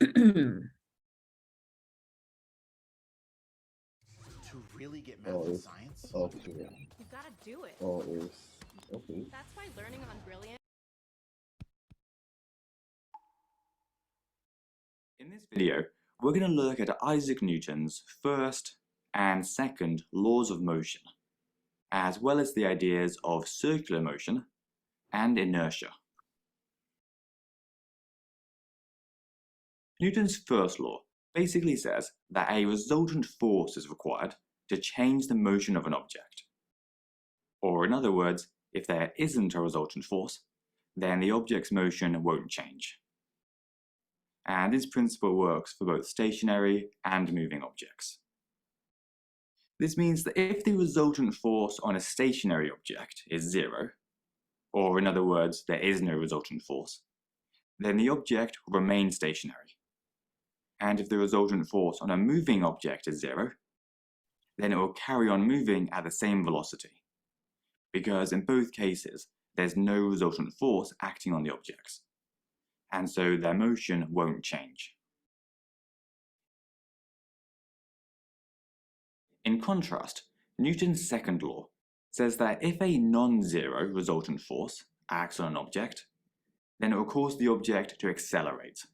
To really get math Oh, and it's science, okay. You've got to do it. Oh, it's okay. That's why learning on Brilliant. In this video, we're going to look at Isaac Newton's first and second laws of motion, as well as the ideas of circular motion and inertia. Newton's first law basically says that a resultant force is required to change the motion of an object. Or in other words, if there isn't a resultant force, then the object's motion won't change. And this principle works for both stationary and moving objects. This means that if the resultant force on a stationary object is zero, or in other words, there is no resultant force, then the object will remain stationary. And if the resultant force on a moving object is zero, then it will carry on moving at the same velocity, because in both cases, there's no resultant force acting on the objects, and so their motion won't change. In contrast, Newton's second law says that if a non-zero resultant force acts on an object, then it will cause the object to accelerate.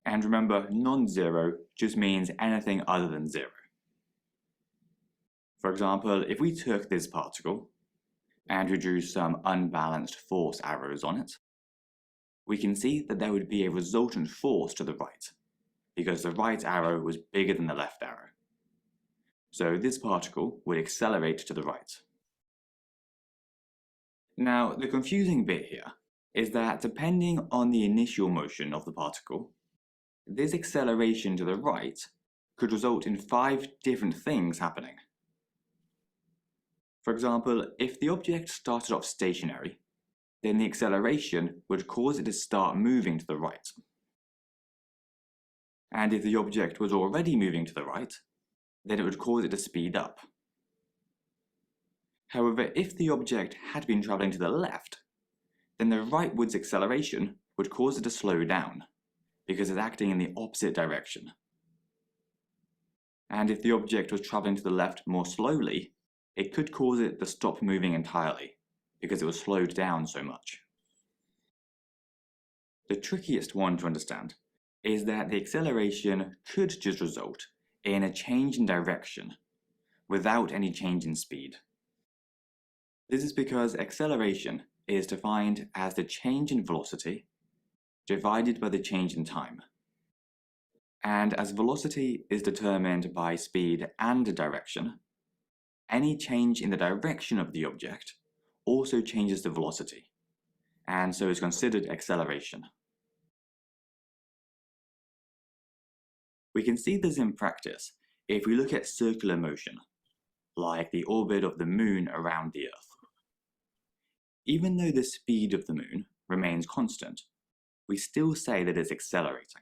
And remember, non-zero just means anything other than zero. For example, if we took this particle and we drew some unbalanced force arrows on it, we can see that there would be a resultant force to the right, because the right arrow was bigger than the left arrow. So this particle would accelerate to the right. Now, the confusing bit here is that depending on the initial motion of the particle, this acceleration to the right could result in 5 different things happening. For example, if the object started off stationary, then the acceleration would cause it to start moving to the right. And if the object was already moving to the right, then it would cause it to speed up. However, if the object had been travelling to the left, then the rightwards acceleration would cause it to slow down, because it's acting in the opposite direction. And if the object was travelling to the left more slowly, it could cause it to stop moving entirely, because it was slowed down so much. The trickiest one to understand is that the acceleration could just result in a change in direction without any change in speed. This is because acceleration is defined as the change in velocity divided by the change in time. And as velocity is determined by speed and direction, any change in the direction of the object also changes the velocity, and so is considered acceleration. We can see this in practice if we look at circular motion, like the orbit of the Moon around the Earth. Even though the speed of the Moon remains constant, we still say that it's accelerating,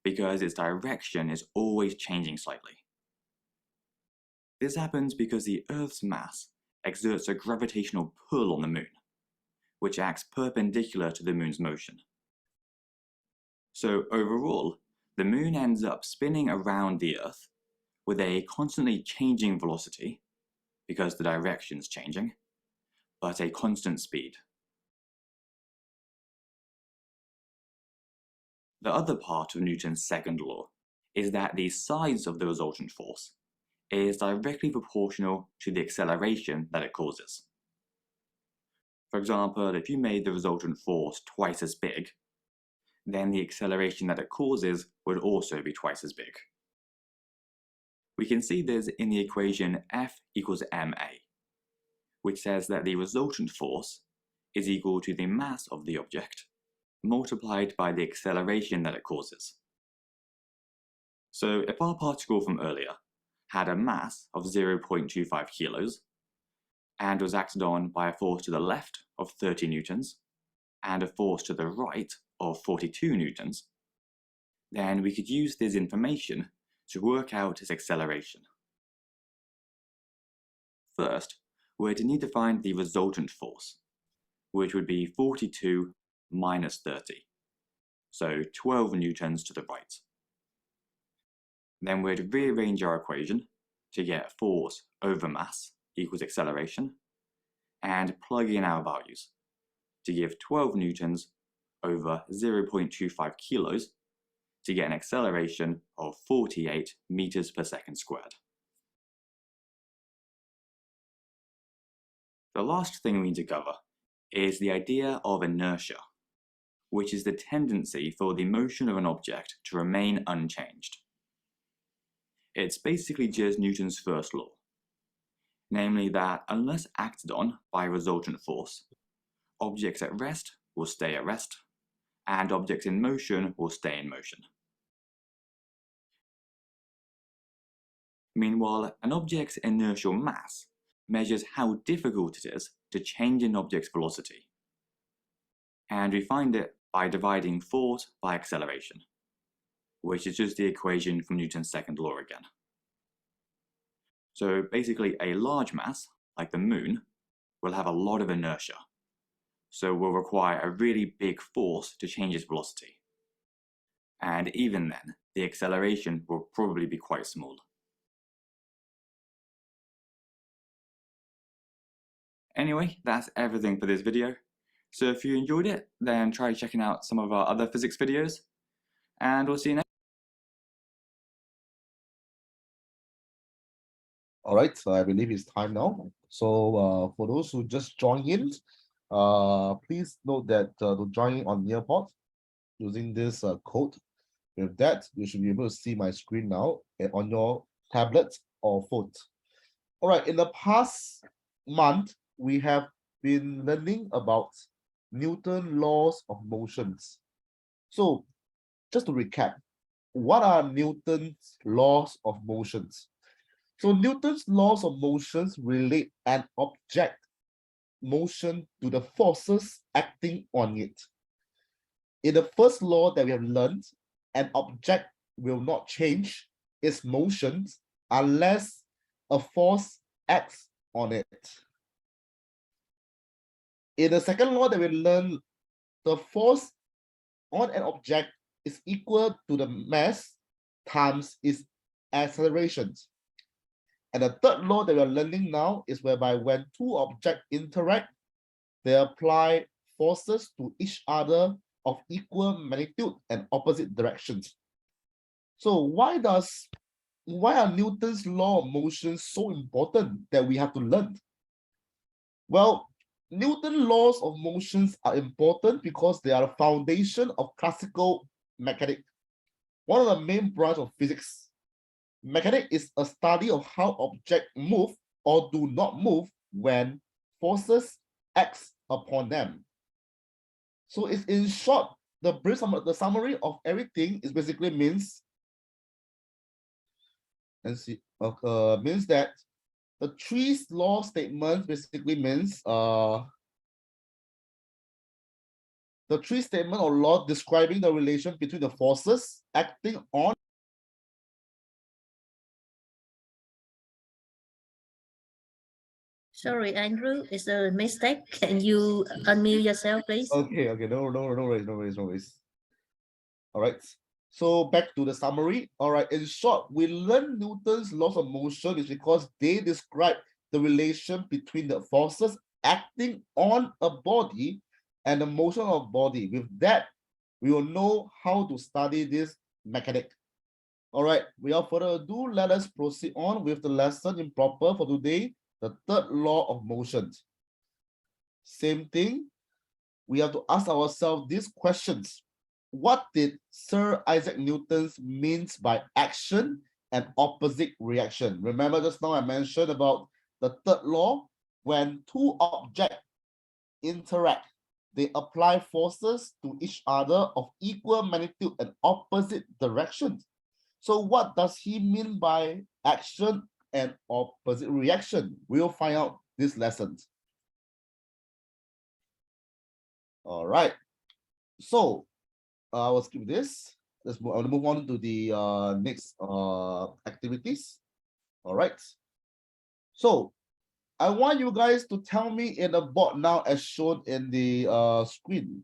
because its direction is always changing slightly. This happens because the Earth's mass exerts a gravitational pull on the Moon, which acts perpendicular to the Moon's motion. So overall, the Moon ends up spinning around the Earth with a constantly changing velocity, because the direction's changing, but a constant speed. The other part of Newton's second law is that the size of the resultant force is directly proportional to the acceleration that it causes. For example, if you made the resultant force twice as big, then the acceleration that it causes would also be twice as big. We can see this in the equation F equals ma, which says that the resultant force is equal to the mass of the object multiplied by the acceleration that it causes. So if our particle from earlier had a mass of 0.25 kilos and was acted on by a force to the left of 30 newtons and a force to the right of 42 newtons, then we could use this information to work out its acceleration. First, we're to need to find the resultant force, which would be 42 minus 30. so 12 newtons to the right. Then we'd rearrange our equation to get force over mass equals acceleration, and plug in our values to give 12 newtons over 0.25 kilos to get an acceleration of 48 meters per second squared. The last thing we need to cover is the idea of inertia, which is the tendency for the motion of an object to remain unchanged. It's basically just Newton's first law, namely that unless acted on by a resultant force, objects at rest will stay at rest, and objects in motion will stay in motion. Meanwhile, an object's inertial mass measures how difficult it is to change an object's velocity, and we find it by dividing force by acceleration, which is just the equation from Newton's second law again. So basically a large mass, like the moon, will have a lot of inertia, so will require a really big force to change its velocity. And even then, the acceleration will probably be quite small. Anyway, that's everything for this video. So if you enjoyed it, then try checking out some of our other physics videos, and we'll see you next. All right, so I believe it's time now. So for those who just joined in, please note that to join in on Nearpod using this code. With that, you should be able to see my screen now on your tablet or phone. All right, in the past month, we have been learning about Newton's laws of motions. So just to recap, what are Newton's laws of motions? So Newton's laws of motions relate an object motion to the forces acting on it. In the first law that we have learned, an object will not change its motions unless a force acts on it. In the second law that we learned, the force on an object is equal to the mass times its acceleration. And the third law that we are learning now is whereby when two objects interact, they apply forces to each other of equal magnitude and opposite directions. So why are Newton's law of motion so important that we have to learn? Well, Newton's laws of motions are important because they are the foundation of classical mechanics, one of the main branches of physics. Mechanics is a study of how objects move or do not move when forces act upon them. So it's in short, the summary of everything is basically means that the three law statements basically means the three statement or law describing the relation between the forces acting on. Sorry, Andrew, it's a mistake. Can you unmute yourself, please? Okay, no worries. All right. So back to the summary. All right. In short, we learn Newton's laws of motion is because they describe the relation between the forces acting on a body and the motion of a body. With that, we will know how to study this mechanic. All right. Without further ado, let us proceed on with the lesson in proper for today. The third law of motion. Same thing. We have to ask ourselves these questions. What did Sir Isaac Newton means by action and opposite reaction? Remember just now I mentioned about the third law. When two objects interact, they apply forces to each other of equal magnitude and opposite directions. So what does he mean by action and opposite reaction? We'll find out this lesson. All right. So I'll skip this. I'll move on to the next activities. All right. So I want you guys to tell me in the board now as shown in the screen.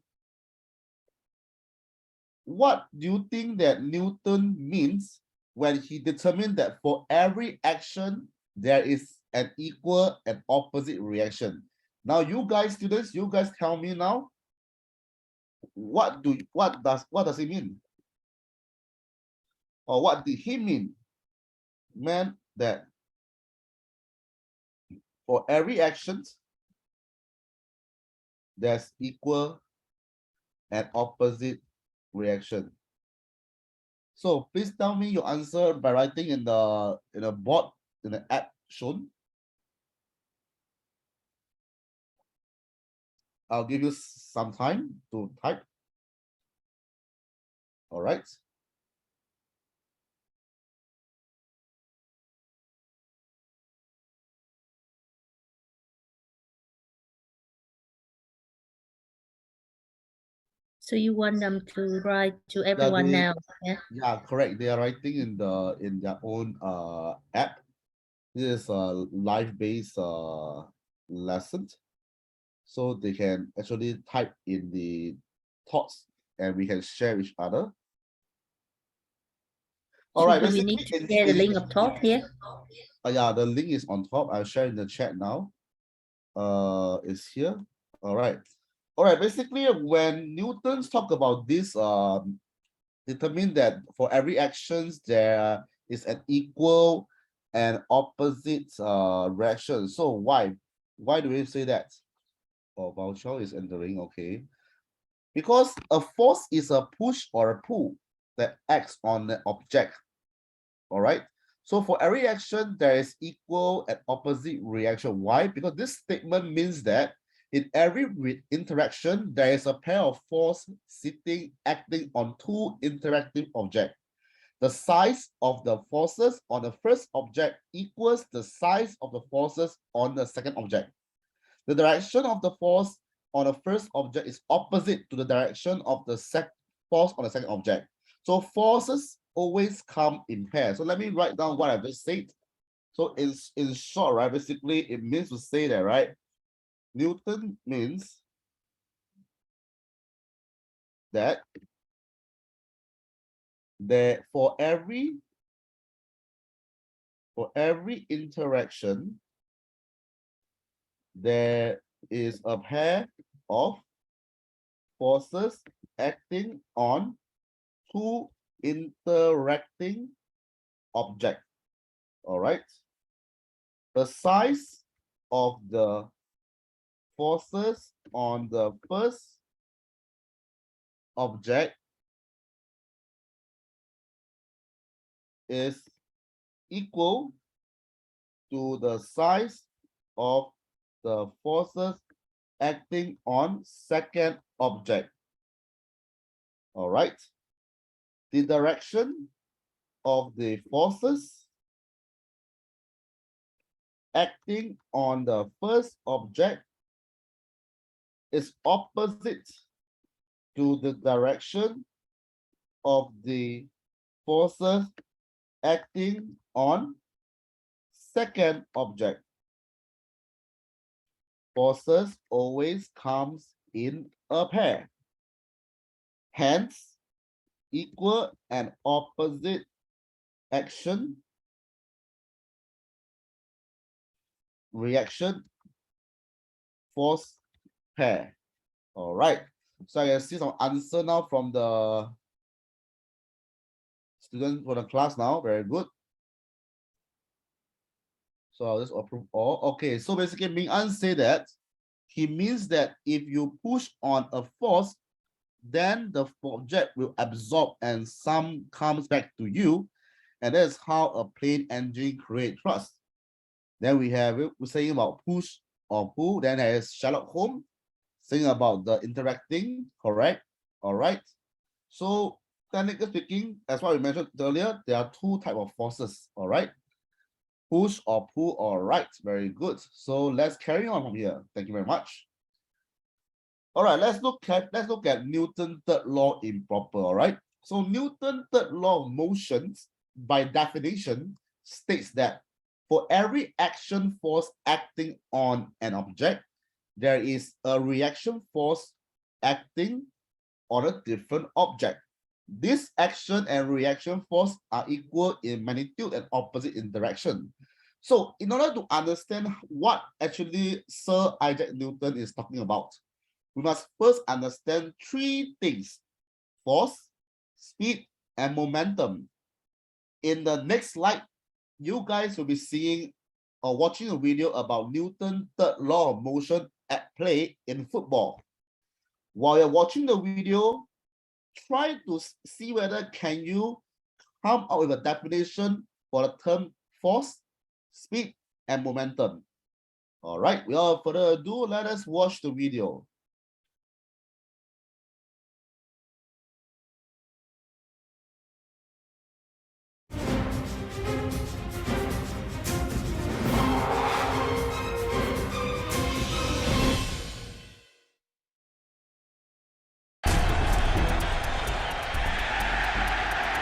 what do you think that Newton means when he determined that for every action, there is an equal and opposite reaction? Now, you guys, students, you guys tell me now, what does he mean? Or what did he mean? Meant that for every action, there's equal and opposite reaction. So please tell me your answer by writing in the board in the app shown. I'll give you some time to type. All right. So you want them to write to everyone now? Yeah. Yeah, correct. They are writing in their own app. This is a live-based lesson. So they can actually type in the thoughts and we can share each other. All right, Do we need to share the link up top here? Yeah, the link is on top. I'll share in the chat now. It's here. All right. All right, basically when Newton's talk about this, determine that for every actions there is an equal and opposite reaction. So why do we say that? Oh, voucher is entering, okay. Because a force is a push or a pull that acts on the object. All right. So for every action, there is equal and opposite reaction. Why? Because this statement means that in every interaction, there is a pair of force acting on two interactive objects. The size of the forces on the first object equals the size of the forces on the second object. The direction of the force on the first object is opposite to the direction of the force on the second object. So forces always come in pairs. So let me write down what I just said. So in short, right, basically it means to say that, right, Newton means that for every interaction, there is a pair of forces acting on two interacting objects. All right. The size of the forces on the first object is equal to the size of the forces acting on second object. All right. The direction of the forces acting on the first object is opposite to the direction of the forces acting on second object. Forces always comes in a pair. Hence, equal and opposite action, reaction, force pair. All right. So I can see some answer now from the students for the class now. Very good. So I'll just approve all. Okay, so basically Ming An say that he means that if you push on a force, then the object will absorb and some comes back to you. And that's how a plane engine creates thrust. Then we have we're saying about push or pull. Then there's Sherlock Holmes saying about the interacting, correct? All right. So technically speaking, as what we mentioned earlier, there are two types of forces, all right? Push or pull, all right, very good. So let's carry on from here. Thank you very much. All right, let's look at Newton's third law in proper, all right? So Newton's third law of motion, by definition, states that for every action force acting on an object, there is a reaction force acting on a different object. This action and reaction force are equal in magnitude and opposite in direction. So in order to understand what actually Sir Isaac Newton is talking about, we must first understand three things: force, speed, and momentum. In the next slide, you guys will be seeing or watching a video about Newton's third law of motion at play in football. While you're watching the video, try to see whether can you come up with a definition for the term force, speed, and momentum. All right, without further ado, let us watch the video.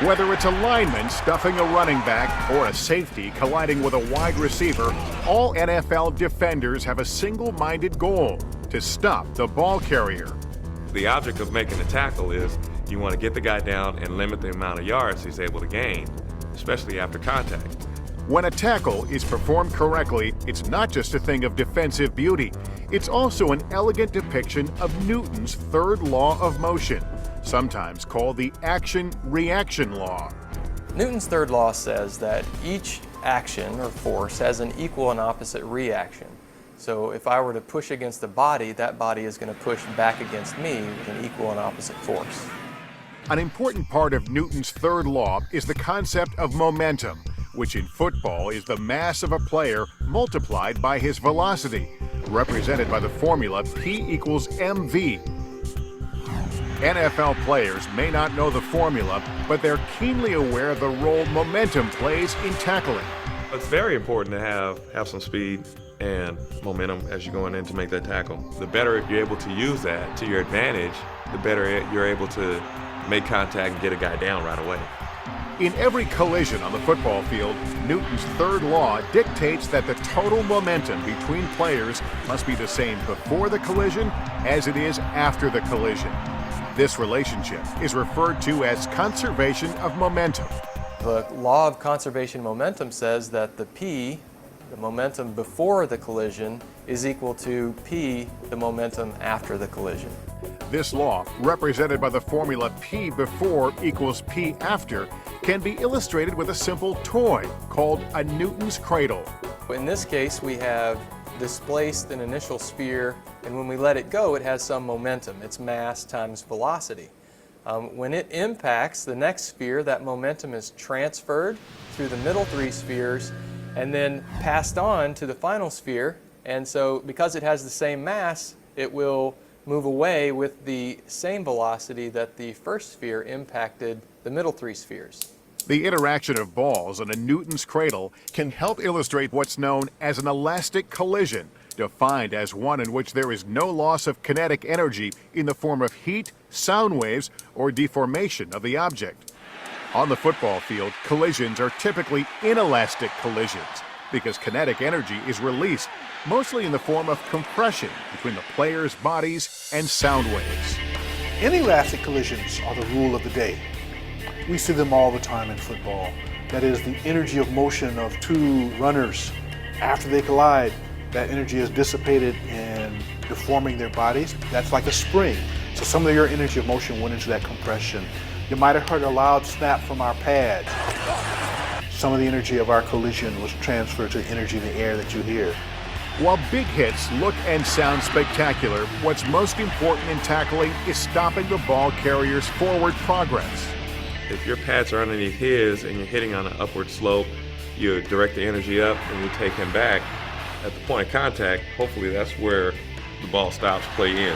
Whether it's a lineman stuffing a running back or a safety colliding with a wide receiver, all NFL defenders have a single-minded goal: to stop the ball carrier. The object of making a tackle is you want to get the guy down and limit the amount of yards he's able to gain, especially after contact. When a tackle is performed correctly, it's not just a thing of defensive beauty. It's also an elegant depiction of Newton's third law of motion, sometimes called the action-reaction law. Newton's third law says that each action or force has an equal and opposite reaction. So if I were to push against a body, that body is going to push back against me with an equal and opposite force. An important part of Newton's third law is the concept of momentum, which in football is the mass of a player multiplied by his velocity, represented by the formula P equals mv. NFL players may not know the formula, but they're keenly aware of the role momentum plays in tackling. It's very important to have some speed and momentum as you're going in to make that tackle. The better you're able to use that to your advantage, the better you're able to make contact and get a guy down right away. In every collision on the football field, Newton's third law dictates that the total momentum between players must be the same before the collision as it is after the collision. This relationship is referred to as conservation of momentum. The law of conservation momentum says that the P, the momentum before the collision, is equal to P, the momentum after the collision. This law, represented by the formula P before equals P after, can be illustrated with a simple toy called a Newton's cradle. In this case, we have displaced an initial sphere, and when we let it go, it has some momentum. It's mass times velocity. When it impacts the next sphere, that momentum is transferred through the middle three spheres and then passed on to the final sphere. And so because it has the same mass, it will move away with the same velocity that the first sphere impacted the middle three spheres. The interaction of balls on a Newton's cradle can help illustrate what's known as an elastic collision, defined as one in which there is no loss of kinetic energy in the form of heat, sound waves, or deformation of the object. On the football field, collisions are typically inelastic collisions because kinetic energy is released, mostly in the form of compression between the players' bodies and sound waves. Inelastic collisions are the rule of the day. We see them all the time in football. That is, the energy of motion of two runners. After they collide, that energy is dissipated in deforming their bodies. That's like a spring. So some of your energy of motion went into that compression. You might have heard a loud snap from our pad. Some of the energy of our collision was transferred to the energy in the air that you hear. While big hits look and sound spectacular, what's most important in tackling is stopping the ball carrier's forward progress. If your pads are underneath his and you're hitting on an upward slope, you direct the energy up and you take him back. At the point of contact, hopefully that's where the ball stops play in.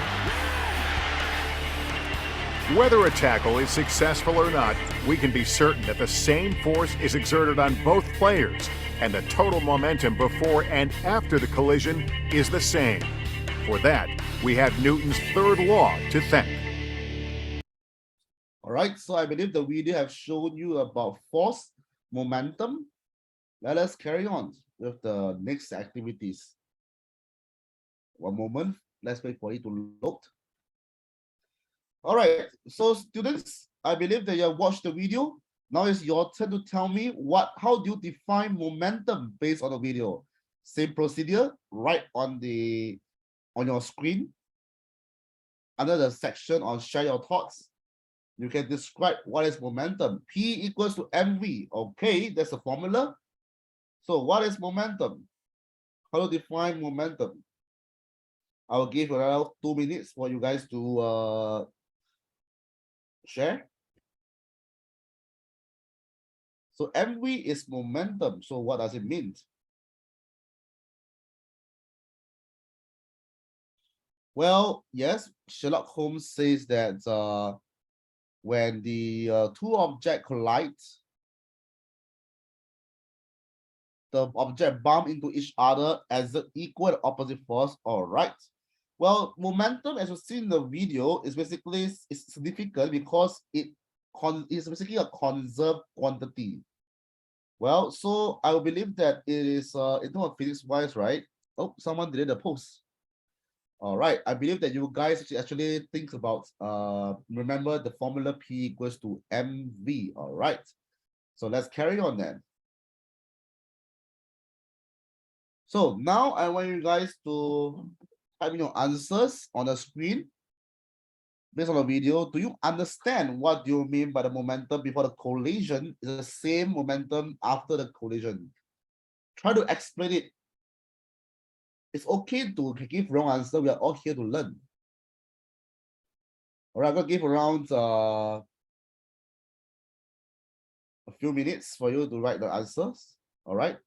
Whether a tackle is successful or not, we can be certain that the same force is exerted on both players, and the total momentum before and after the collision is the same. For that, we have Newton's third law to thank. All right, so I believe the video have shown you about force, momentum. Let us carry on with the next activities. One moment, let's wait for it to load. All right, so students, I believe that you have watched the video. Now it's your turn to tell me how do you define momentum based on the video? Same procedure, right on your screen. Under the section on share your thoughts, you can describe what is momentum. P equals to mv. Okay, that's a formula. So what is momentum? How to define momentum? I'll give around 2 minutes for you guys to share. So mv is momentum. So what does it mean? Well, yes, Sherlock Holmes says that when the two objects collide, the object bump into each other as the equal and opposite force. All right. Well, momentum, as you see in the video, is basically significant because it is basically a conserved quantity. Well, so I believe that it is in terms of physics-wise, right? Oh, someone did a post. All right, I believe that you guys actually think about remember the formula P equals to mv. All right, so let's carry on then. So now I want you guys to type in your answers on the screen based on the video. Do you understand what you mean by the momentum before the collision is the same momentum after the collision? Try to explain it. It's okay to give wrong answer. We are all here to learn. All right, I'm gonna give around a few minutes for you to write the answers. All right.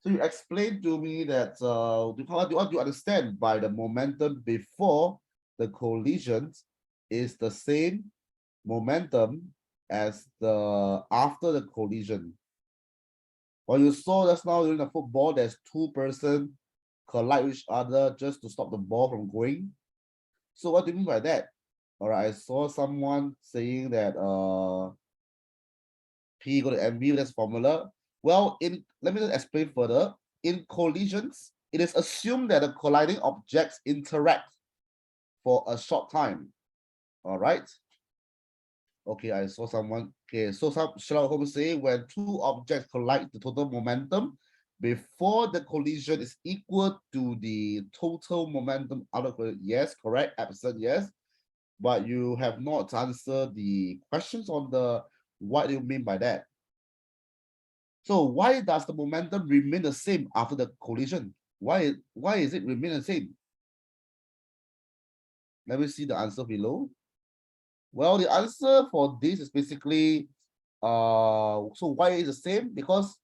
So you explain to me that what do you understand by the momentum before the collision is the same momentum as the after the collision. Well, you saw just now during the football, there's two persons collide with each other just to stop the ball from going. So what do you mean by that? All right, I saw someone saying that P equal to mv, that's formula. Well, let me just explain further. In collisions, it is assumed that the colliding objects interact for a short time. All right. Okay, I saw someone. Okay, so Sherlock Holmes say when two objects collide, the total momentum before the collision is equal to the total momentum out of it. Yes, correct. Absolute yes. But you have not answered the questions on the what do you mean by that? So why does the momentum remain the same after the collision? Why is it remain the same? Let me see the answer below. Well, the answer for this is basically so why is the same? Because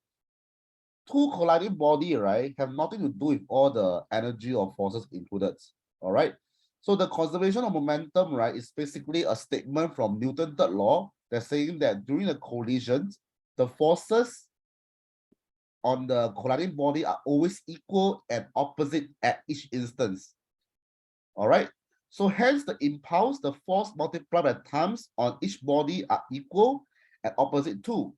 two colliding body, right, have nothing to do with all the energy or forces included. All right. So the conservation of momentum, right, is basically a statement from Newton's third law that's saying that during the collision, the forces on the colliding body are always equal and opposite at each instance. All right. So hence the impulse, the force multiplied by times on each body are equal and opposite too.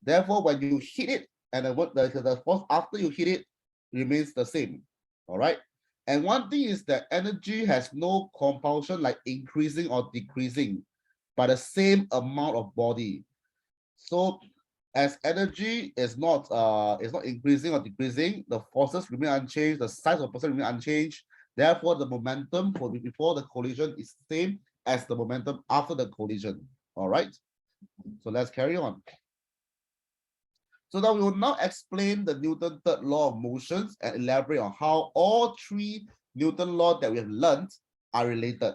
Therefore, when you hit it, and the force after you hit it remains the same. All right. And one thing is that energy has no compulsion like increasing or decreasing by the same amount of body. So as energy is not increasing or decreasing, the forces remain unchanged, the size of person remain unchanged. Therefore, the momentum for before the collision is the same as the momentum after the collision. All right. So let's carry on. So now we will now explain the Newton's third law of motions and elaborate on how all three Newton laws that we have learned are related.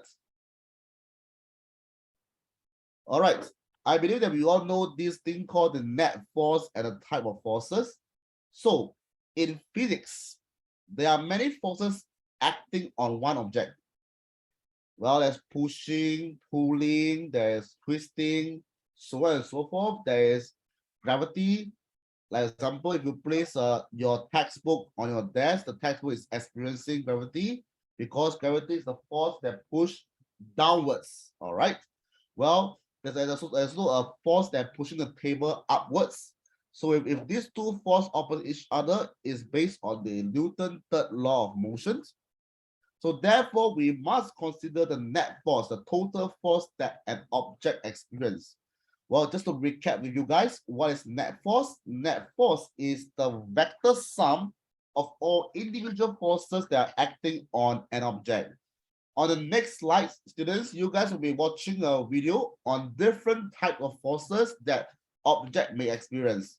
All right. I believe that we all know this thing called the net force and the type of forces. So in physics, there are many forces acting on one object. Well, there's pushing, pulling, there's twisting, so on and so forth. There is gravity. Like example, if you place your textbook on your desk, the textbook is experiencing gravity because gravity is the force that pushes downwards. All right. Well, there's also a force that pushing the table upwards. So if these two forces opposite each other is based on the Newton's third law of motion. So therefore, we must consider the net force, the total force that an object experiences. Well, just to recap with you guys, what is net force? Net force is the vector sum of all individual forces that are acting on an object. On the next slide, students, you guys will be watching a video on different types of forces that object may experience.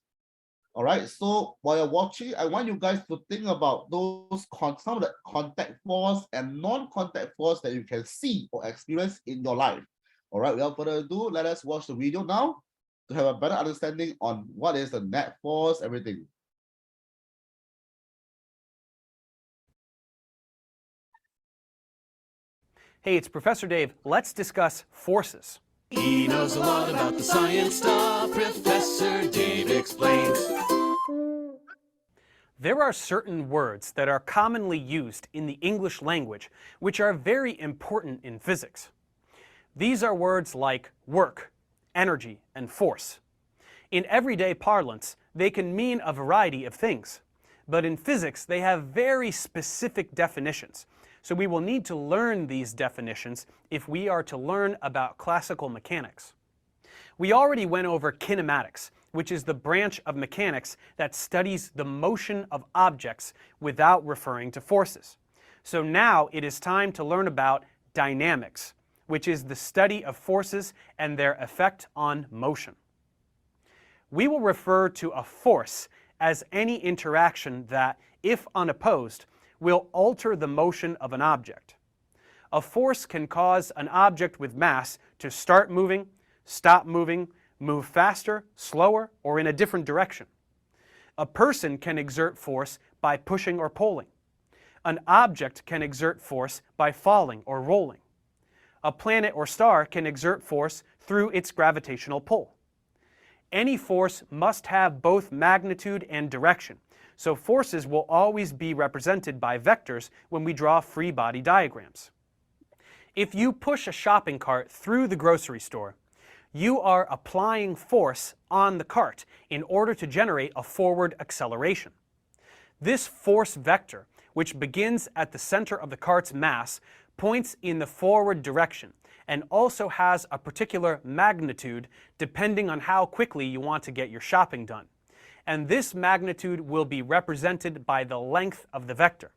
All right, so while you're watching, I want you guys to think about some of the contact force and non-contact force that you can see or experience in your life. All right, without further ado, let us watch the video now to have a better understanding on what is the net force, everything. Hey, it's Professor Dave. Let's discuss forces. He knows a lot about the science stuff. Professor Dave explains. There are certain words that are commonly used in the English language which are very important in physics. These are words like work, energy, and force. In everyday parlance, they can mean a variety of things, but in physics they have very specific definitions, so we will need to learn these definitions if we are to learn about classical mechanics. We already went over kinematics, which is the branch of mechanics that studies the motion of objects without referring to forces. So now it is time to learn about dynamics, which is the study of forces and their effect on motion. We will refer to a force as any interaction that, if unopposed, will alter the motion of an object. A force can cause an object with mass to start moving, stop moving, move faster, slower, or in a different direction. A person can exert force by pushing or pulling. An object can exert force by falling or rolling. A planet or star can exert force through its gravitational pull. Any force must have both magnitude and direction, so forces will always be represented by vectors when we draw free body diagrams. If you push a shopping cart through the grocery store, you are applying force on the cart in order to generate a forward acceleration. This force vector, which begins at the center of the cart's mass, points in the forward direction and also has a particular magnitude depending on how quickly you want to get your shopping done. And this magnitude will be represented by the length of the vector.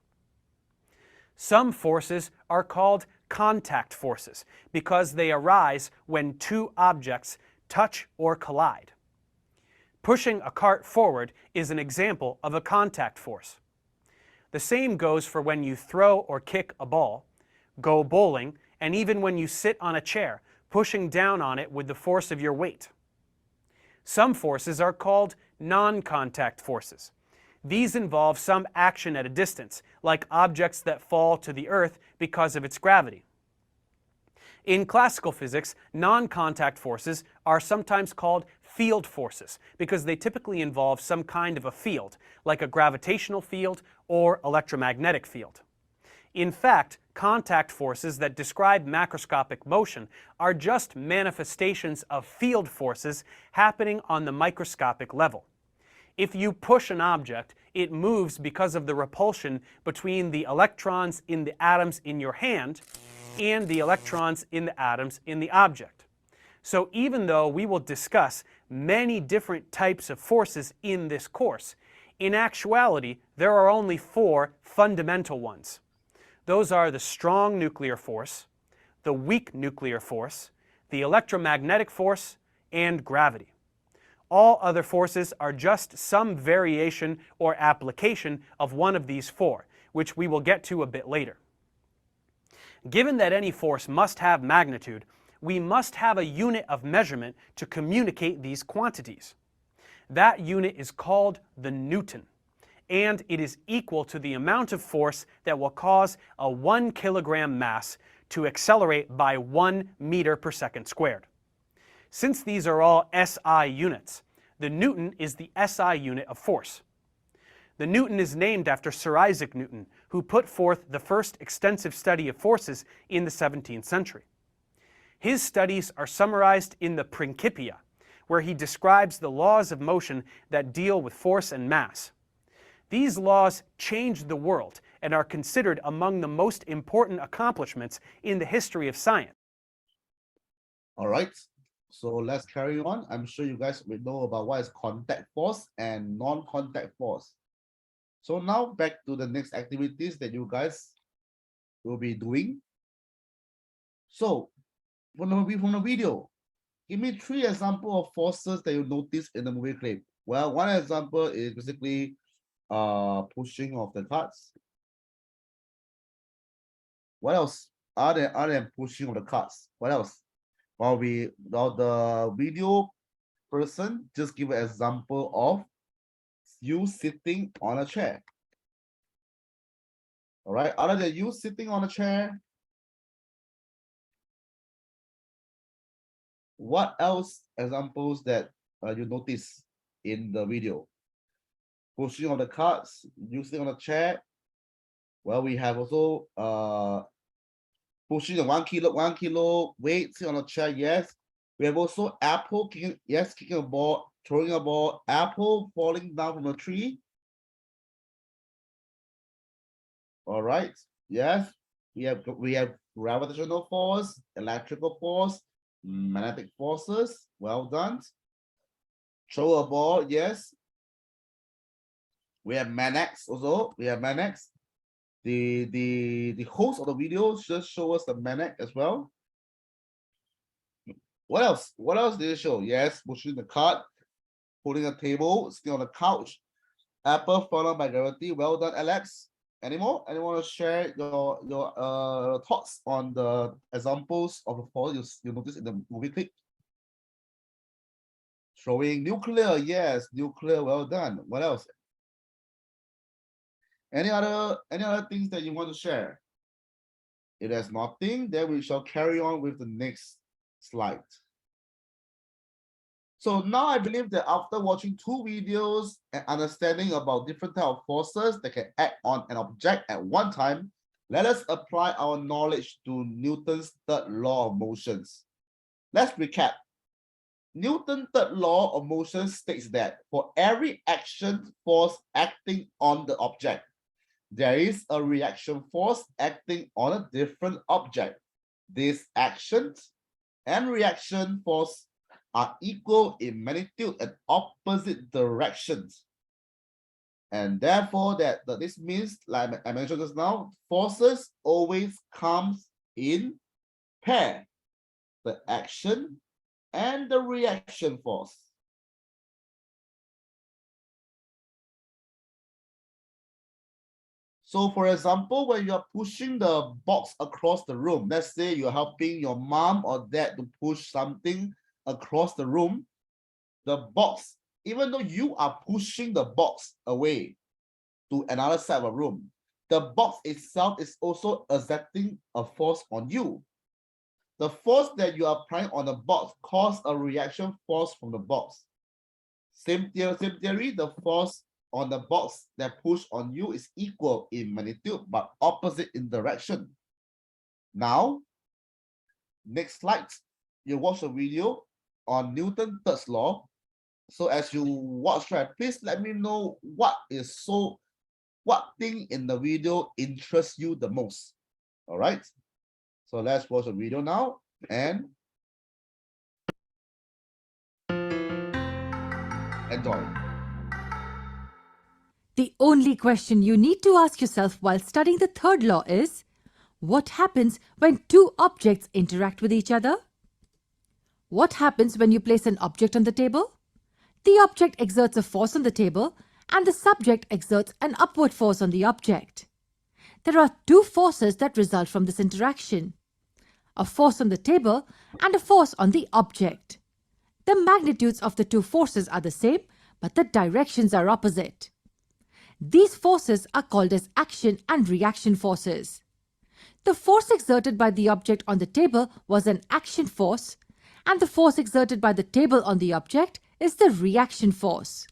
Some forces are called contact forces because they arise when two objects touch or collide. Pushing a cart forward is an example of a contact force. The same goes for when you throw or kick a ball, go bowling, and even when you sit on a chair, pushing down on it with the force of your weight. Some forces are called non-contact forces. These involve some action at a distance, like objects that fall to the earth because of its gravity. In classical physics, non-contact forces are sometimes called field forces because they typically involve some kind of a field, like a gravitational field or electromagnetic field. In fact, contact forces that describe macroscopic motion are just manifestations of field forces happening on the microscopic level. If you push an object, it moves because of the repulsion between the electrons in the atoms in your hand and the electrons in the atoms in the object. So even though we will discuss many different types of forces in this course, in actuality there are only 4 fundamental ones. Those are the strong nuclear force, the weak nuclear force, the electromagnetic force, and gravity. All other forces are just some variation or application of one of these 4, which we will get to a bit later. Given that any force must have magnitude, we must have a unit of measurement to communicate these quantities. That unit is called the Newton, and it is equal to the amount of force that will cause a 1 kilogram mass to accelerate by 1 meter per second squared. Since these are all SI units, the Newton is the SI unit of force. The Newton is named after Sir Isaac Newton, who put forth the first extensive study of forces in the 17th century. His studies are summarized in the Principia, where he describes the laws of motion that deal with force and mass. These laws changed the world and are considered among the most important accomplishments in the history of science. All right, so let's carry on. I'm sure you guys will know about what is contact force and non-contact force. So now back to the next activities that you guys will be doing. So from the video, give me 3 examples of forces that you notice in the movie clip. Well, one example is basically pushing of the carts. What else? Other than pushing of the carts, what else? Well, the video person just give an example of you sitting on a chair. All right, other than you sitting on a chair, what else examples that you notice in the video? Pushing on the carts, you sitting on a chair. Well, we have also pushing the 1 kilo weight on a chair. Yes, we have also apple kicking a ball, throwing a ball, apple falling down from a tree. All right. Yes, we have gravitational force, electrical force, magnetic forces. Well done. Throw a ball. Yes. We have magnets also. We have magnets. The host of the video just show us the magnet as well. What else? What else did it show? Yes, pushing the cart, holding a table, sitting on the couch. Apple fallen by gravity. Well done, Alex. Any more? Anyone want to share your thoughts on the examples of the fall you notice in the movie clip? Showing nuclear. Yes, nuclear. Well done. What else? Any other things that you want to share? If there's nothing, then we shall carry on with the next slide. So now I believe that after watching 2 videos and understanding about different types of forces that can act on an object at one time, let us apply our knowledge to Newton's third law of motions. Let's recap. Newton's third law of motion states that for every action force acting on the object, there is a reaction force acting on a different object. These actions and reaction force are equal in magnitude and opposite directions. And therefore, this means, like I mentioned just now, forces always comes in pair. The action and the reaction force. So for example, when you're pushing the box across the room, let's say you're helping your mom or dad to push something across the room, the box, even though you are pushing the box away to another side of the room, the box itself is also exerting a force on you. The force that you are applying on the box causes a reaction force from the box. Same theory, the force on the box that push on you is equal in magnitude but opposite in direction. Now, next slide, you watch a video on Newton's third law. So as you watch, right, please let me know what thing in the video interests you the most. All right. So let's watch the video now and enjoy. The only question you need to ask yourself while studying the third law is, what happens when 2 objects interact with each other? What happens when you place an object on the table? The object exerts a force on the table and the subject exerts an upward force on the object. There are 2 forces that result from this interaction: a force on the table and a force on the object. The magnitudes of the 2 forces are the same, but the directions are opposite. These forces are called as action and reaction forces. The force exerted by the object on the table was an action force, and the force exerted by the table on the object is the reaction force.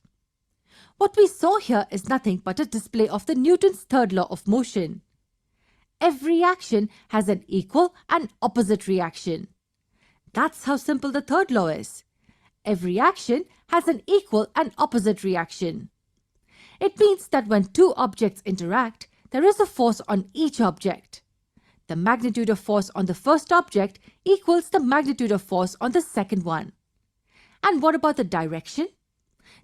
What we saw here is nothing but a display of the Newton's third law of motion. Every action has an equal and opposite reaction. That's how simple the third law is. Every action has an equal and opposite reaction. It means that when 2 objects interact, there is a force on each object. The magnitude of force on the first object equals the magnitude of force on the second one. And what about the direction?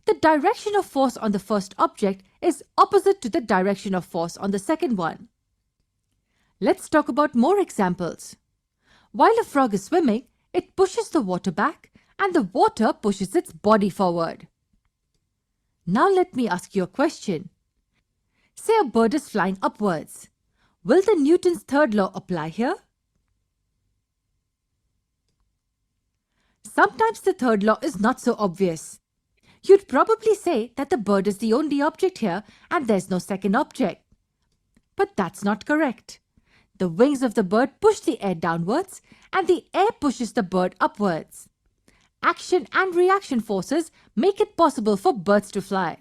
The direction of force on the first object is opposite to the direction of force on the second one. Let's talk about more examples. While a frog is swimming, it pushes the water back and the water pushes its body forward. Now let me ask you a question. Say a bird is flying upwards. Will the Newton's third law apply here? Sometimes the third law is not so obvious. You'd probably say that the bird is the only object here and there's no second object. But that's not correct. The wings of the bird push the air downwards and the air pushes the bird upwards. Action and reaction forces make it possible for birds to fly.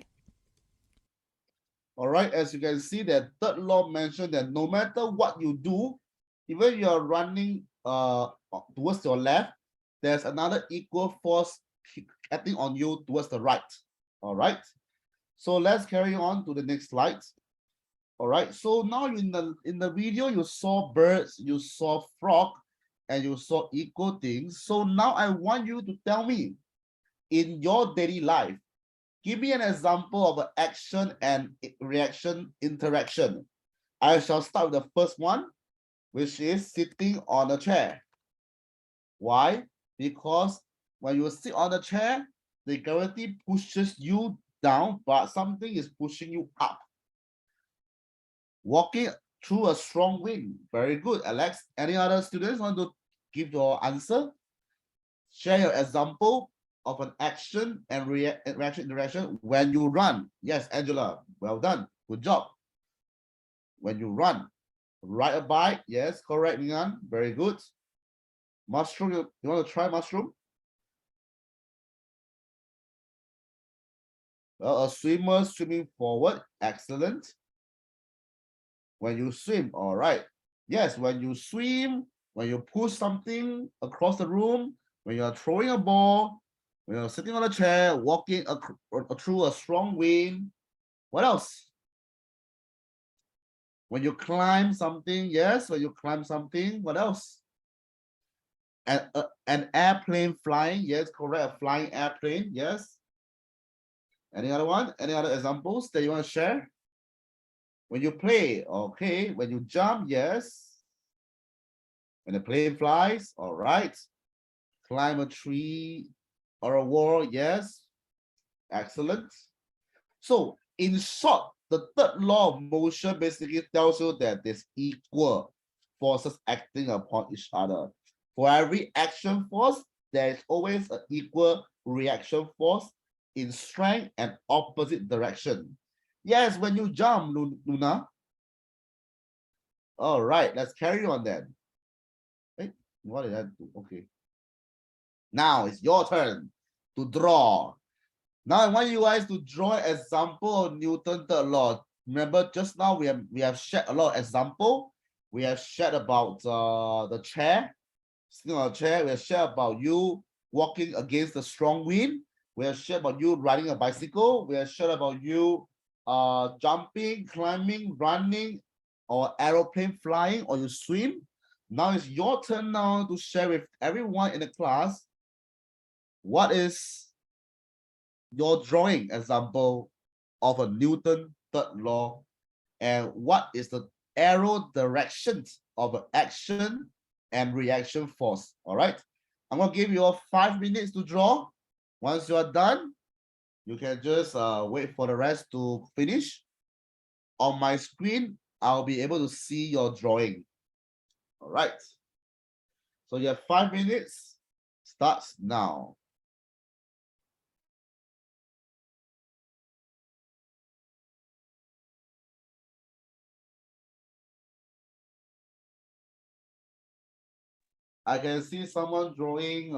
All right, as you can see, that third law mentioned that no matter what you do, even you are running towards your left, there's another equal force acting on you towards the right. All right, so let's carry on to the next slide. All right, so now in the video you saw birds, you saw frog, and you saw equal things. So now I want you to tell me, in your daily life, give me an example of an action and reaction interaction. I shall start with the first one, which is sitting on a chair. Why? Because when you sit on a chair, the gravity pushes you down, but something is pushing you up. Walking through a strong wind. Very good, Alex. Any other students want to give your answer? Share your example of an action and reaction interaction when you run. Yes, Angela, well done. Good job. When you run, ride a bike. Yes, correct, Nian. Very good. Mushroom, you want to try mushroom? Well, a swimmer swimming forward. Excellent. When you swim, all right. Yes, when you swim, when you push something across the room, when you're throwing a ball, when you're sitting on a chair, walking through a strong wind. What else? When you climb something, yes, when you climb something, what else? An airplane flying, yes, correct, a flying airplane, yes. Any other one? Any other examples that you want to share? When you play, okay. When you jump, yes. When the plane flies, all right. Climb a tree or a wall, yes. Excellent. So in short, the third law of motion basically tells you that there's equal forces acting upon each other. For every action force, there is always an equal reaction force in strength and opposite direction. Yes, when you jump, Luna. All right, let's carry on then. Hey, what did I do? Okay. Now it's your turn to draw. Now I want you guys to draw an example of Newton's third law. Remember, just now we have shared a lot of example. We have shared about the chair, sitting on a chair. We have shared about you walking against the strong wind. We have shared about you riding a bicycle. We have shared about you jumping, climbing, running, or aeroplane flying, or you swim. Now it's your turn now to share with everyone in the class what is your drawing example of a Newton third law, and what is the arrow directions of an action and reaction force. All right, I'm gonna give you all 5 minutes to draw. Once you are done, you can just wait for the rest to finish. On my screen, I'll be able to see your drawing. All right, so you have 5 minutes, starts now. I can see someone drawing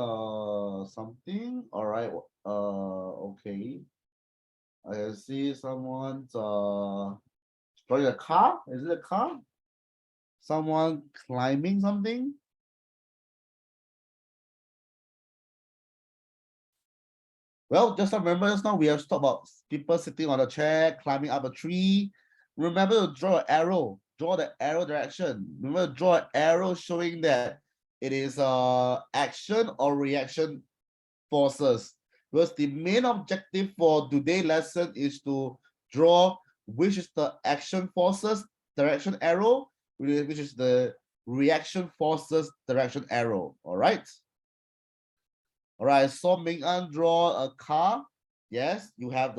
something. All right, okay. I can see someone's drawing a car. Is it a car? Someone climbing something. Well, just remember, just now we have talked about people sitting on a chair, climbing up a tree. remember to draw an arrow. Draw the arrow direction. Remember to draw an arrow showing that it is action or reaction forces. Because the main objective for today's lesson is to draw which is the action forces direction arrow, which is the reaction forces direction arrow. All right. All right. So Ming An draw a car. Yes, you have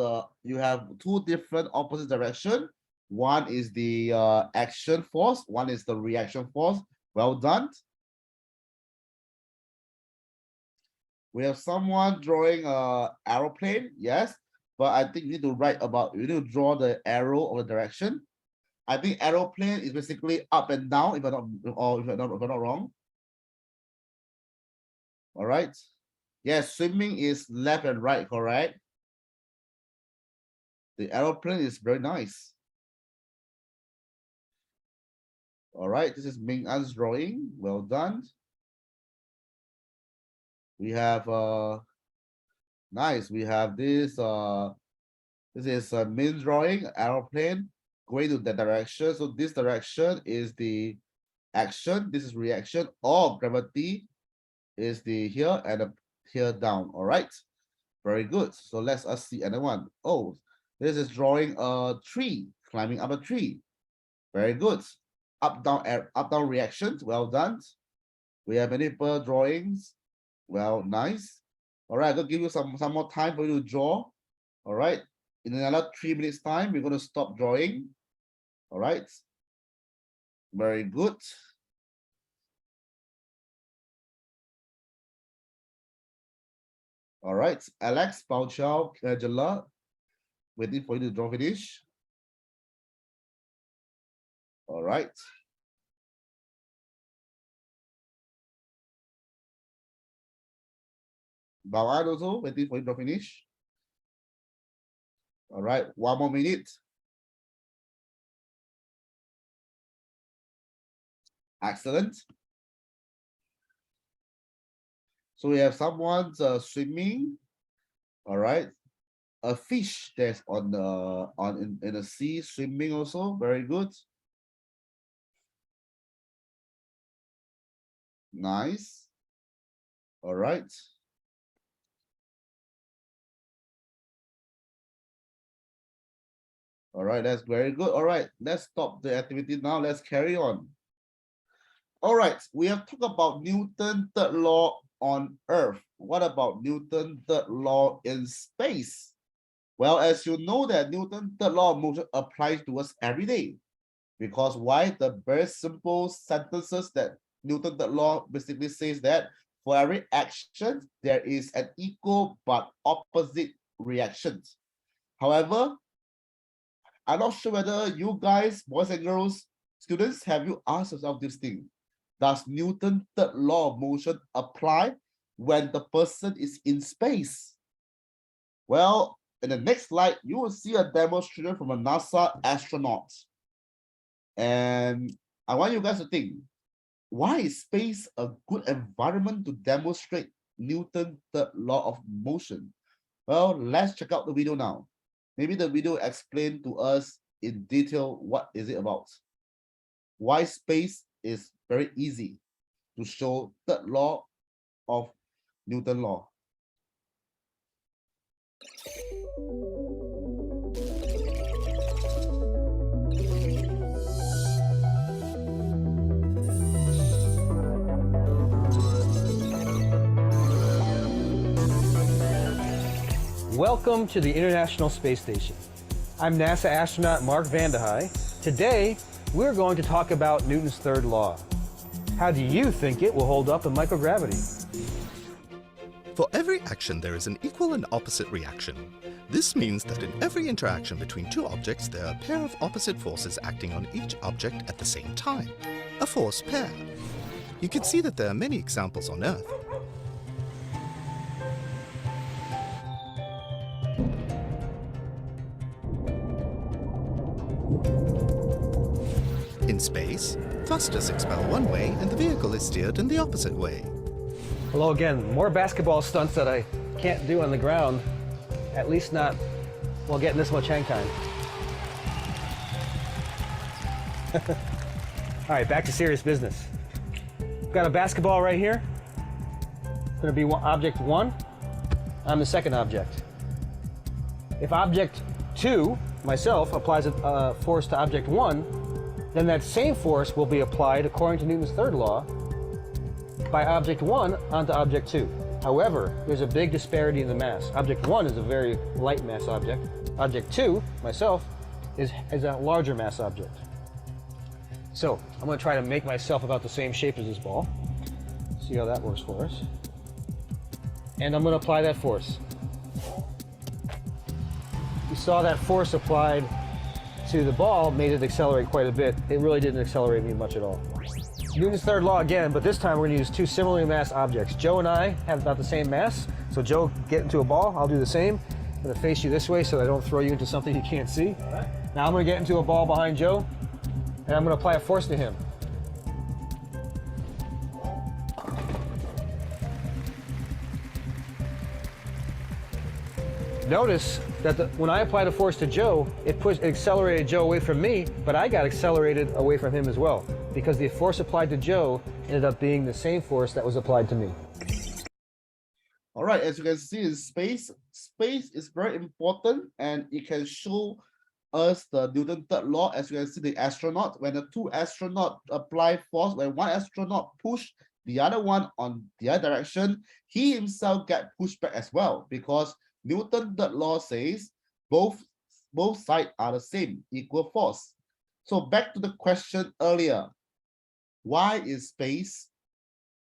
two different opposite direction. One is the action force, one is the reaction force. Well done. We have someone drawing a aeroplane, yes, but I think you need to you need to draw the arrow of the direction. I think aeroplane is basically up and down, if I'm not wrong. All right. Yes, swimming is left and right, correct? The aeroplane is very nice. All right, this is Ming An's drawing. Well done. We have nice. We have this this is Min's drawing, aeroplane going to that direction. So this direction is the action, this is reaction. All gravity is the here and here down. All right, very good. So let's see another one. Oh, this is drawing a tree, climbing up a tree. Very good. Up down reactions. Well done. We have many drawings. Well, nice. All right, I'm gonna give you some more time for you to draw. All right, in another 3 minutes time, we're gonna stop drawing. All right, very good. All right, Alex, Pao Chao, Angela, waiting for you to draw finish. All right. Bawad also waiting for you to finish. All right, 1 more minute. Excellent. So we have someone swimming. All right, a fish that's on the in the sea swimming also. Very good. Nice. All right. All right, that's very good. All right, let's stop the activity now. Let's carry on. All right, we have talked about Newton's third law on Earth. What about Newton's third law in space? Well, as you know that Newton's third law of motion applies to us every day. Because why? The very simple sentences that Newton's third law basically says that for every action, there is an equal but opposite reaction. However, I'm not sure whether you guys, boys and girls, students, have you asked yourself this thing? Does Newton's third law of motion apply when the person is in space? Well, in the next slide, you will see a demonstration from a NASA astronaut. And I want you guys to think, why is space a good environment to demonstrate Newton's third law of motion? Well, let's check out the video now. Maybe the video explain to us in detail what is it about. Why space is very easy to show third law of Newton's law. Welcome to the International Space Station. I'm NASA astronaut Mark Vande Hei. Today, we're going to talk about Newton's third law. How do you think it will hold up in microgravity? For every action, there is an equal and opposite reaction. This means that in every interaction between two objects, there are a pair of opposite forces acting on each object at the same time, a force pair. You can see that there are many examples on Earth. In space, thrusters expel one way and the vehicle is steered in the opposite way. Hello again. More basketball stunts that I can't do on the ground, at least not while getting this much hang time. All right, back to serious business. Got a basketball right here. It's going to be object 1. I'm the second object. If object 2, myself, applies a force to object 1, then that same force will be applied according to Newton's third law by object 1 onto object 2. However, there's a big disparity in the mass. Object 1 is a very light mass object. Object 2, myself, is a larger mass object. So I'm going to try to make myself about the same shape as this ball. See how that works for us. And I'm going to apply that force. You saw that force applied to the ball made it accelerate quite a bit. It really didn't accelerate me much at all. Newton's third law again, but this time we're going to use two similarly massed objects. Joe and I have about the same mass. So Joe, get into a ball. I'll do the same. I'm going to face you this way so I don't throw you into something you can't see. Now I'm going to get into a ball behind Joe, and I'm going to apply a force to him. Notice that when I applied a force to Joe, it accelerated Joe away from me, but I got accelerated away from him as well, because the force applied to Joe ended up being the same force that was applied to me. All right, as you can see in space is very important, and it can show us the Newton's third law. As you can see, the astronaut, when the two astronauts apply force, when one astronaut push the other one on the other direction, he himself get pushed back as well, because Newton's third law says both sides are the same, equal force. So back to the question earlier, why is space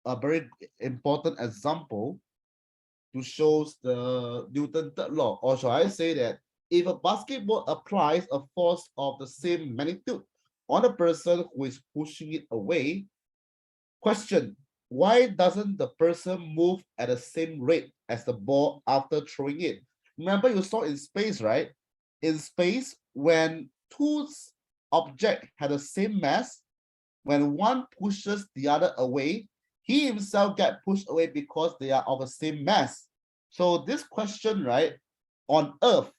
a very important example to show the Newton's third law? Or shall I say that if a basketball applies a force of the same magnitude on a person who is pushing it away, question, why doesn't the person move at the same rate as the ball after throwing it? Remember, you saw in space, right? In space, when two objects had the same mass, when one pushes the other away, he himself gets pushed away because they are of the same mass. So this question, right, on Earth,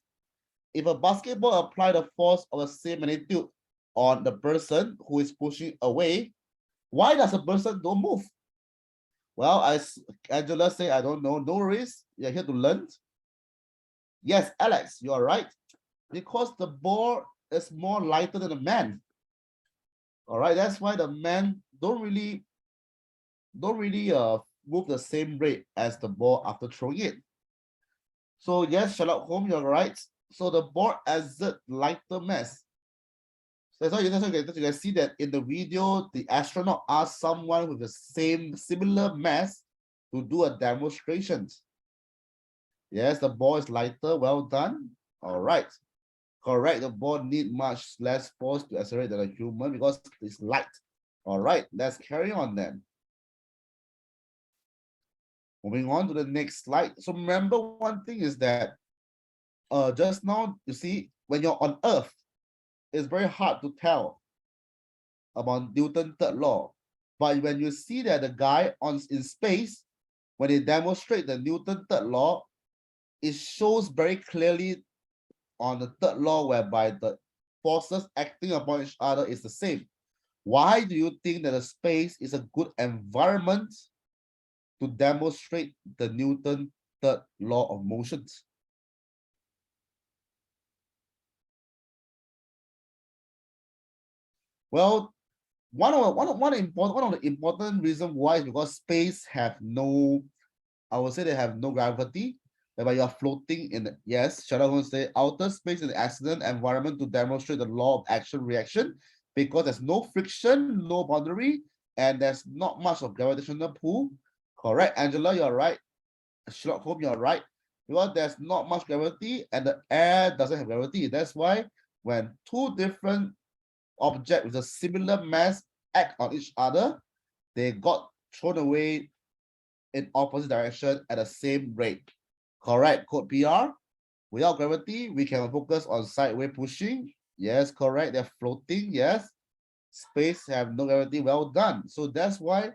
if a basketball applied a force of the same magnitude on the person who is pushing away, why does the person don't move? Well, as Angela say, I don't know, no worries, you're here to learn. Yes, Alex, you are right. Because the ball is more lighter than the man. All right, that's why the man don't really move the same rate as the ball after throwing it. So yes, Sherlock Holmes, you're right. So the ball exerts lighter mass. So that's why you can see that in the video, the astronaut asked someone with the similar mass to do a demonstration. Yes, the ball is lighter. Well done. All right. Correct. The ball needs much less force to accelerate than a human because it's light. All right. Let's carry on then. Moving on to the next slide. So remember, one thing is that just now, you see, when you're on Earth, it's very hard to tell about Newton's third law. But when you see that the guy in space, when they demonstrate the Newton's third law, it shows very clearly on the third law whereby the forces acting upon each other is the same. Why do you think that a space is a good environment to demonstrate the Newton's third law of motion? Well, one of the important reasons why is because space have no, I would say they have no gravity, whereby you are floating in the, yes, Sherlock Holmes say outer space in the accident environment to demonstrate the law of action-reaction, because there's no friction, no boundary, and there's not much of gravitational pull. Correct, Angela, you're right. Sherlock Holmes, you're right. Because there's not much gravity and the air doesn't have gravity. That's why when two different objects with a similar mass act on each other, they got thrown away in opposite direction at the same rate. Correct, code PR. Without gravity, we can focus on sideways pushing. Yes, correct, they're floating, yes. Space have no gravity, well done. So that's why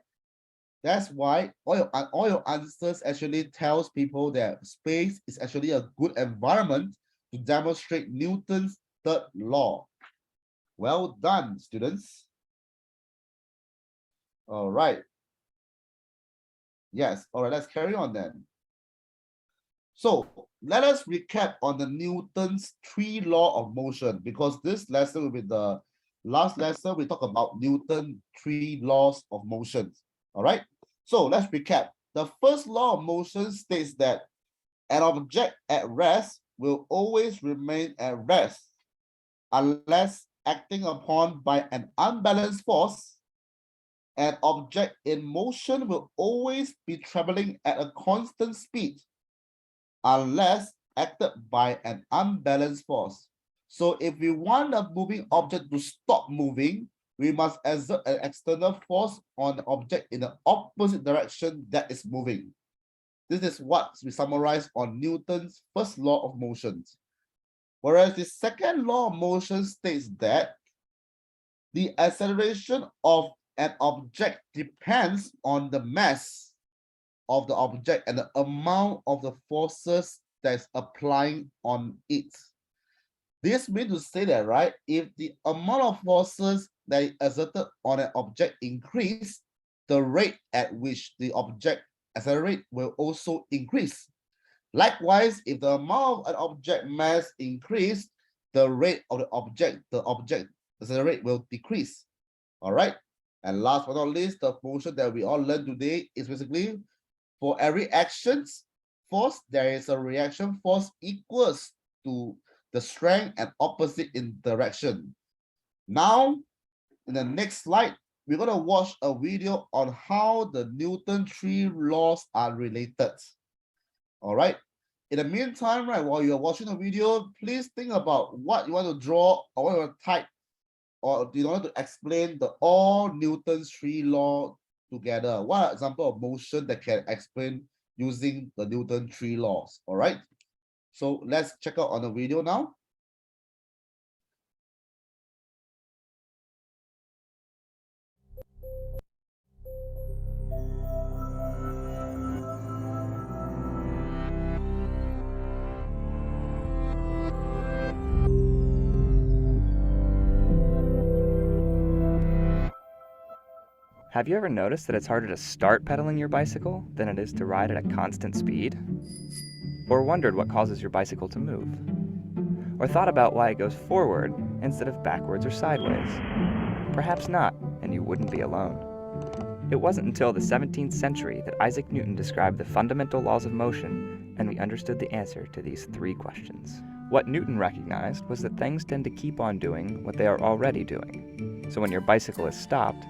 all your answers actually tells people that space is actually a good environment to demonstrate Newton's third law. Well done, students. All right. Yes, all right, let's carry on then. So let us recap on the Newton's three law of motion, because this lesson will be the last lesson we talk about Newton's three laws of motion. All right, so let's recap. The first law of motion states that an object at rest will always remain at rest unless acting upon by an unbalanced force. An object in motion will always be traveling at a constant speed unless acted by an unbalanced force. So if we want a moving object to stop moving, we must exert an external force on the object in the opposite direction that is moving. This is what we summarize on Newton's first law of motion. Whereas the second law of motion states that the acceleration of an object depends on the mass of the object and the amount of the forces that's applying on it. This means to say that, right, if the amount of forces that is exerted on an object increase, the rate at which the object accelerates will also increase. Likewise, if the amount of an object mass increase, the rate of the object accelerate will decrease. All right. And last but not least, the motion that we all learned today is basically for every action force, there is a reaction force equals to the strength and opposite in direction. Now, in the next slide, we're going to watch a video on how the Newton three laws are related. All right. In the meantime, right, while you're watching the video, please think about what you want to draw or what you want to type, or do you want to explain the all Newton's three laws together? What are example of motion that can explain using the Newton three laws? All right. So let's check out on the video now. Have you ever noticed that it's harder to start pedaling your bicycle than it is to ride at a constant speed? Or wondered what causes your bicycle to move? Or thought about why it goes forward instead of backwards or sideways? Perhaps not, and you wouldn't be alone. It wasn't until the 17th century that Isaac Newton described the fundamental laws of motion, and we understood the answer to these three questions. What Newton recognized was that things tend to keep on doing what they are already doing. So when your bicycle is stopped,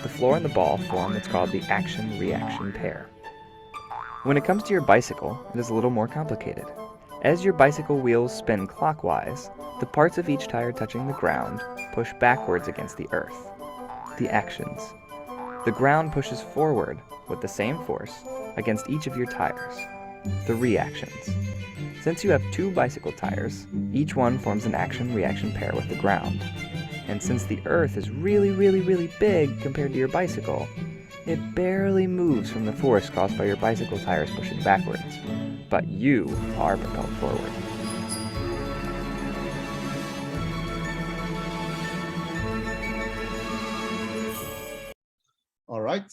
the floor and the ball form what's called the action-reaction pair. When it comes to your bicycle, it is a little more complicated. As your bicycle wheels spin clockwise, the parts of each tire touching the ground push backwards against the earth. the actions. The ground pushes forward with the same force against each of your tires, the reactions. Since you have 2 bicycle tires, each one forms an action-reaction pair with the ground. And since the Earth is really, really, really big compared to your bicycle, it barely moves from the force caused by your bicycle tires pushing backwards. But you are propelled forward. All right.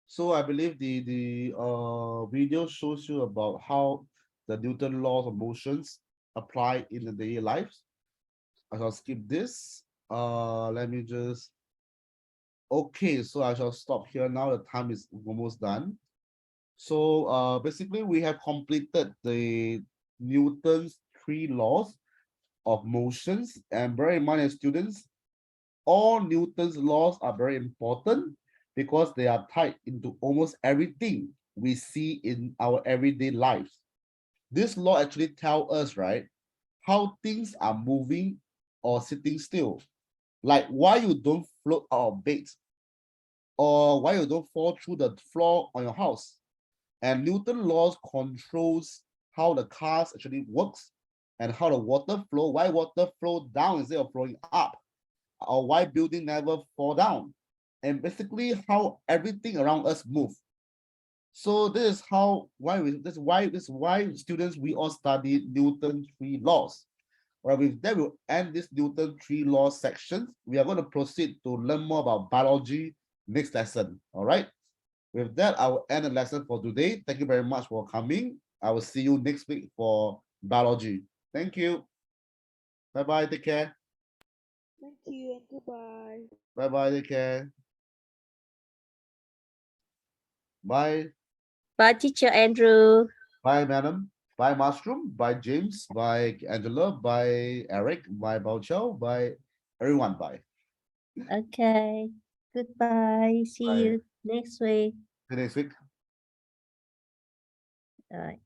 So I believe the video shows you about how the Newton laws of motions apply in the daily lives. I shall skip this. Let me just. Okay, so I shall stop here now. The time is almost done. So basically, we have completed the Newton's 3 laws of motions, and bear in mind, as students, all Newton's laws are very important because they are tied into almost everything we see in our everyday lives. This law actually tells us, right, how things are moving or sitting still, like why you don't float out of bed, or why you don't fall through the floor on your house. And Newton laws controls how the cars actually works and how the water flow, why water flow down instead of flowing up, or why building never fall down, and basically how everything around us move. So this is why students, we all study Newton's 3 laws. Well, with that, we'll end this Newton 3 laws section. We are going to proceed to learn more about biology next lesson. All right. With that, I will end the lesson for today. Thank you very much for coming. I will see you next week for biology. Thank you. Bye-bye. Take care. Thank you and goodbye. Bye-bye. Take care. Bye. Bye, Teacher Andrew. Bye, madam. Bye, Mushroom. Bye, James. Bye, Angela. Bye, Eric. Bye, Bao. Bye, everyone. Bye. Okay. Goodbye. See Bye. you next week. See you next week. All right.